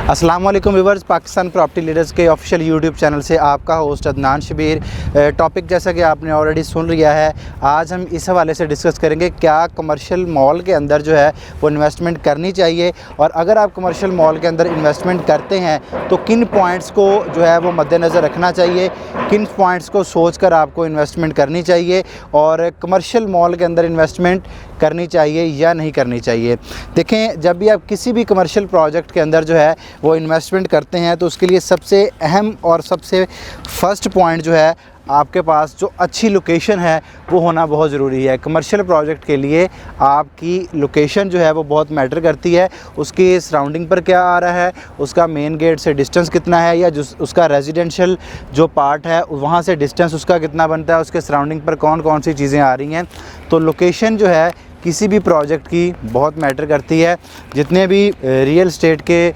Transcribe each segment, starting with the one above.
अस्सलाम वालेकुम viewers, Pakistan property leaders के ऑफिशियल यूट्यूब चैनल से आपका होस्ट अदनान शबीर। टॉपिक जैसा कि आपने ऑलरेडी सुन लिया है, आज हम इस हवाले से डिस्कस करेंगे क्या कमर्शियल मॉल के अंदर जो है वो इन्वेस्टमेंट करनी चाहिए, और अगर आप कमर्शियल मॉल के अंदर इन्वेस्टमेंट करते हैं तो किन पॉइंट्स को जो है वो मद्देनज़र रखना चाहिए, किन पॉइंट्स को सोच कर आपको इन्वेस्टमेंट करनी चाहिए, और कमर्शियल मॉल के अंदर इन्वेस्टमेंट करनी चाहिए या नहीं करनी चाहिए। देखें, जब भी आप किसी भी कमर्शियल प्रोजेक्ट के अंदर जो है वो इन्वेस्टमेंट करते हैं तो उसके लिए सबसे अहम और सबसे फर्स्ट पॉइंट जो है, आपके पास जो अच्छी लोकेशन है वो होना बहुत ज़रूरी है। कमर्शियल प्रोजेक्ट के लिए आपकी लोकेशन जो है वो बहुत मैटर करती है। उसकी सराउंडिंग पर क्या आ रहा है, उसका मेन गेट से डिस्टेंस कितना है, या जो उसका रेजिडेंशियल जो पार्ट है वहाँ से डिस्टेंस उसका कितना बनता है, उसके सराउंडिंग पर कौन कौन सी चीज़ें आ रही हैं। तो लोकेशन जो है किसी भी प्रोजेक्ट की बहुत मैटर करती है। जितने भी रियल एस्टेट के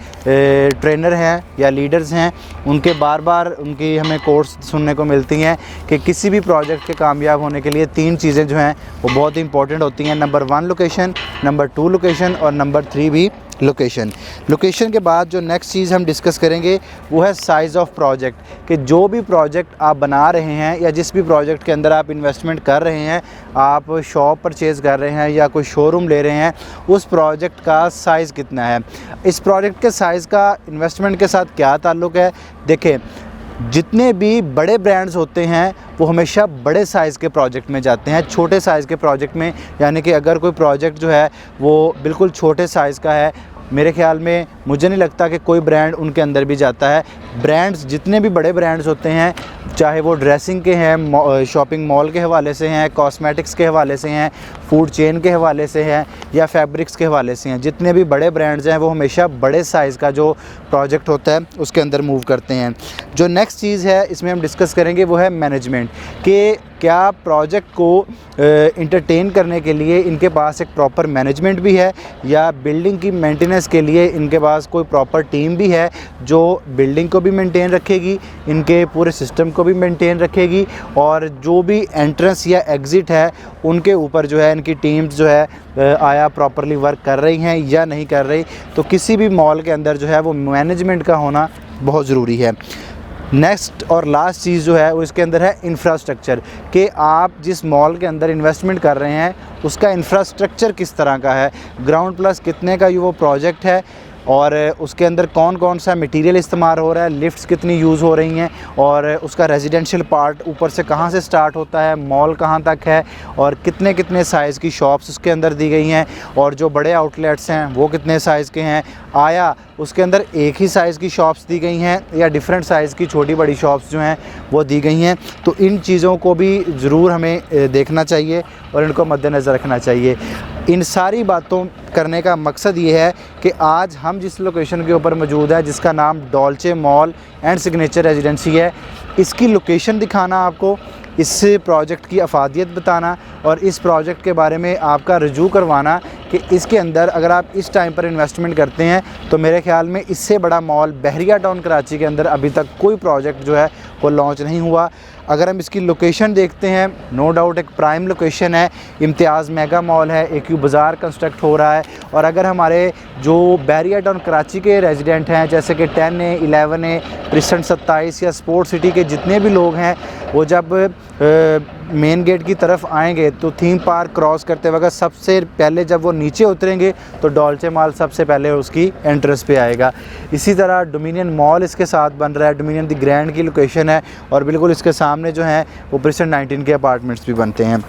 ट्रेनर हैं या लीडर्स हैं, उनके बार बार उनकी हमें कोर्स सुनने को मिलती हैं कि किसी भी प्रोजेक्ट के कामयाब होने के लिए 3 चीज़ें जो हैं वो बहुत इंपॉर्टेंट होती हैं। नंबर 1 लोकेशन, नंबर 2 लोकेशन, और नंबर 3 भी लोकेशन। लोकेशन के बाद जो नेक्स्ट चीज़ हम डिस्कस करेंगे वो है साइज़ ऑफ प्रोजेक्ट, कि जो भी प्रोजेक्ट आप बना रहे हैं या जिस भी प्रोजेक्ट के अंदर आप इन्वेस्टमेंट कर रहे हैं, आप शॉप परचेज़ कर रहे हैं या कोई शोरूम ले रहे हैं, उस प्रोजेक्ट का साइज़ कितना है। इस प्रोजेक्ट के साइज़ का इन्वेस्टमेंट के साथ क्या ताल्लुक़ है। देखें, जितने भी बड़े ब्रांड्स होते हैं वो हमेशा बड़े साइज़ के प्रोजेक्ट में जाते हैं, छोटे साइज़ के प्रोजेक्ट में, यानी कि अगर कोई प्रोजेक्ट जो है वो बिल्कुल छोटे साइज़ का है, मेरे ख़्याल में मुझे नहीं लगता कि कोई ब्रांड उनके अंदर भी जाता है। ब्रांड्स जितने भी बड़े ब्रांड्स होते हैं, चाहे वो ड्रेसिंग के हैं, शॉपिंग मॉल के हवाले से हैं, कॉस्मेटिक्स के हवाले से हैं, फूड चेन के हवाले से हैं, या फैब्रिक्स के हवाले से हैं, जितने भी बड़े ब्रांड्स हैं वो हमेशा बड़े साइज़ का जो प्रोजेक्ट होता है उसके अंदर मूव करते हैं। जो नेक्स्ट चीज़ है इसमें हम डिस्कस करेंगे वो है मैनेजमेंट, कि क्या प्रोजेक्ट को इंटरटेन करने के लिए इनके पास एक प्रॉपर मैनेजमेंट भी है, या बिल्डिंग की मेंटेनेंस के लिए इनके पास कोई प्रॉपर टीम भी है जो बिल्डिंग को भी मेंटेन रखेगी, इनके पूरे सिस्टम को भी मेंटेन रखेगी, और जो भी एंट्रेंस या एग्ज़िट है उनके ऊपर जो है इनकी टीम्स जो है आया प्रॉपरली वर्क कर रही हैं या नहीं कर रही। तो किसी भी मॉल के अंदर जो है वो मैनेजमेंट का होना बहुत ज़रूरी है। नेक्स्ट और लास्ट चीज़ जो है वो इसके अंदर है इंफ्रास्ट्रक्चर, कि आप जिस मॉल के अंदर इन्वेस्टमेंट कर रहे हैं उसका इंफ्रास्ट्रक्चर किस तरह का है, ग्राउंड प्लस कितने का ये वो प्रोजेक्ट है, और उसके अंदर कौन कौन सा मटेरियल इस्तेमाल हो रहा है, लिफ्ट्स कितनी यूज़ हो रही हैं, और उसका रेजिडेंशियल पार्ट ऊपर से कहाँ से स्टार्ट होता है, मॉल कहाँ तक है, और कितने कितने साइज़ की शॉप्स उसके अंदर दी गई हैं, और जो बड़े आउटलेट्स हैं वो कितने साइज़ के हैं, आया उसके अंदर एक ही साइज़ की शॉप्स दी गई हैं या डिफरेंट साइज़ की छोटी बड़ी शॉप्स जो हैं वो दी गई हैं। तो इन चीज़ों को भी ज़रूर हमें देखना चाहिए और इनको मद्देनज़र रखना चाहिए। इन सारी बातों करने का मकसद ये है कि आज हम जिस लोकेशन के ऊपर मौजूद है, जिसका नाम Dolce mall and signature residency है, इसकी लोकेशन दिखाना आपको, इस प्रोजेक्ट की अफादियत बताना और इस प्रोजेक्ट के बारे में आपका रजू करवाना कि इसके अंदर अगर आप इस टाइम पर इन्वेस्टमेंट करते हैं तो मेरे ख़्याल में इससे बड़ा मॉल बहरिया टाउन कराची के अंदर अभी तक कोई प्रोजेक्ट जो है वो लॉन्च नहीं हुआ। अगर हम इसकी लोकेशन देखते हैं, नो डाउट एक प्राइम लोकेशन है, इम्तियाज़ मेगा मॉल है, AQ बाज़ार कंस्ट्रक्ट हो रहा है, और अगर हमारे जो बहरिया टाउन कराची के रेजिडेंट हैं जैसे कि 10A, 11A, प्रिस्टन 27 या स्पोर्ट सिटी के जितने भी लोग हैं, वो जब मेन गेट की तरफ आएंगे तो थीम पार्क क्रॉस करते वक्त सबसे पहले जब वो नीचे उतरेंगे तो डॉल्चे मॉल सबसे पहले उसकी एंट्रेंस पे आएगा। इसी तरह डोमिनियन मॉल इसके साथ बन रहा है, डोमिनियन द ग्रैंड की लोकेशन है, और बिल्कुल इसके सामने जो है वो प्रिस्टन 19 के अपार्टमेंट्स भी बनते हैं।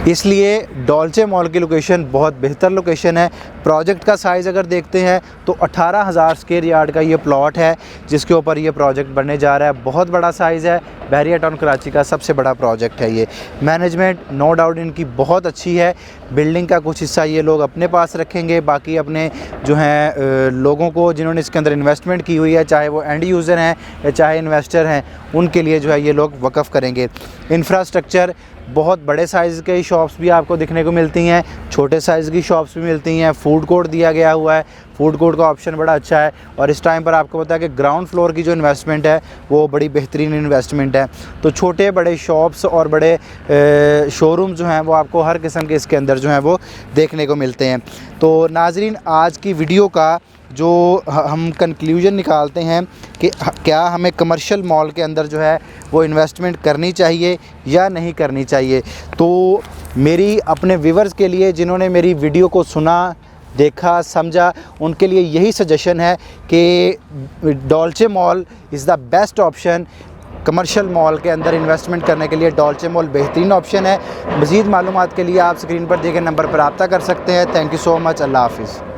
इसलिए डॉल्चे मॉल की लोकेशन बहुत बेहतर लोकेशन है। प्रोजेक्ट का साइज़ अगर देखते हैं तो 18,000 स्क्वायर यार्ड का ये प्लॉट है जिसके ऊपर ये प्रोजेक्ट बनने जा रहा है। बहुत बड़ा साइज़ है, बहरिया टाउन कराची का सबसे बड़ा प्रोजेक्ट है ये। मैनेजमेंट नो डाउट इनकी बहुत अच्छी है। बिल्डिंग का कुछ हिस्सा ये लोग अपने पास रखेंगे, बाकी अपने जो हैं लोगों को जिन्होंने इसके अंदर इन्वेस्टमेंट की हुई है, चाहे वो एंड यूज़र हैं या चाहे इन्वेस्टर हैं, उनके लिए जो है ये लोग वक़फ़ करेंगे। इंफ्रास्ट्रक्चर बहुत बड़े साइज़ के शॉप्स भी आपको दिखने को मिलती हैं, छोटे साइज़ की शॉप्स भी मिलती हैं, फूड कोर्ट दिया गया हुआ है, फूड कोर्ट का ऑप्शन बड़ा अच्छा है, और इस टाइम पर आपको पता है कि ग्राउंड फ्लोर की जो इन्वेस्टमेंट है वो बड़ी बेहतरीन इन्वेस्टमेंट है। तो छोटे बड़े शॉप्स और बड़े शोरूम जो हैं वो आपको हर किस्म के इसके अंदर जो हैं वो देखने को मिलते हैं। तो नाज़रीन, आज की वीडियो का जो हम कंक्लूजन निकालते हैं कि क्या हमें कमर्शियल मॉल के अंदर जो है वो इन्वेस्टमेंट करनी चाहिए या नहीं करनी चाहिए। तो मेरी अपने व्यूवर्स के लिए जिन्होंने मेरी वीडियो को सुना, देखा, समझा, उनके लिए यही सजेशन है कि Dolce mall is the best option. Commercial mall के अंदर इन्वेस्टमेंट करने के लिए डॉल्चे मॉल बेहतरीन ऑप्शन है। मज़ीद मालूमात के लिए आप स्क्रीन पर दिए गए नंबर पर रब्ता कर सकते हैं। Thank you so much. अल्लाह हाफ़िज़।